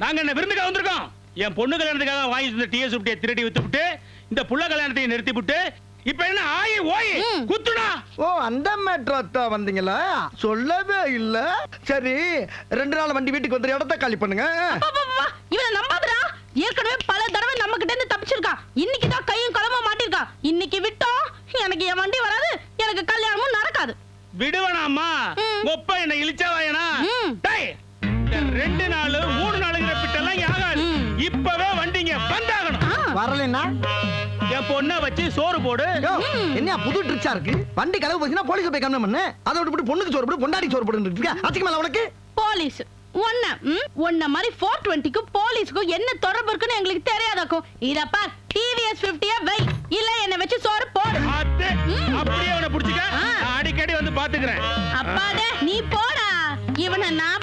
நாங்க என்ன விருந்துக்கு வந்திருக்கோம். என் பொண்ணு கல்யாணத்துக்காக வாங்கி இந்த டிஎஸ் உப்டியை திருடி வித்துவிட்டு இந்த புள்ள கல்யாணத்தை நிறுத்தி விட்டு இப்ப என்ன ஆயி ஓய் குத்துடா. ஓ அந்த மேட்ரா வந்தீங்களா? சொல்லவே இல்ல. சரி 2 நாள் வண்டி வீட்டுக்கு வந்து இடத்த காலி பண்ணுங்க. இவனை நம்பாதடா. ஏற்கனவே பல தடவை நம்ம கிட்ட இருந்து தப்பிச்சிருக்கான். இன்னைக்கு தான் கையும் களமா மாட்டிருக்கான். இன்னைக்கு விட்டோம் எனக்கு என் வண்டி வராது, எனக்கு கல்யாணமும் நடக்காது. விடுவனாமா ஒப்ப என்ன இழிச்சவாயனா? டேய் இந்த 2 நாள் 3 நாளுங்கிற பிட்டெல்லாம் ஆகாது. இப்பவே வண்டிங்க வந்தாகணும். வரலன்னா என் பொண்ணை வச்சு சோறு போடு. என்ன புது ட்ரிக்ஸா இருக்கு? வண்டி கலவு போச்சுன்னா போலீஸ் போய் கம்ப்ளைண்ட் பண்ணு. அதை விட்டு பொண்ணுக்கு சோறு போடு, பொண்டாடி சோறு போடுன்னு இருக்க. அச்சிக்கமேல உனக்கு போலீஸ் ஒன்ன மாதிரி 420க்கு போலீஸ்க்கும் என்ன தொடர்பு இருக்குன்னு எங்களுக்கு தெரியாதாக்கும். இதப்பா டிவிஎஸ் 50 வை இல்ல என்ன வச்சு சோறு போடு. அப்படியே அவனை புடிச்சுக்க. அடிக்கடி வந்து பாத்துக்கிறேன். அப்பாடே நீ போடா. இவனை நான்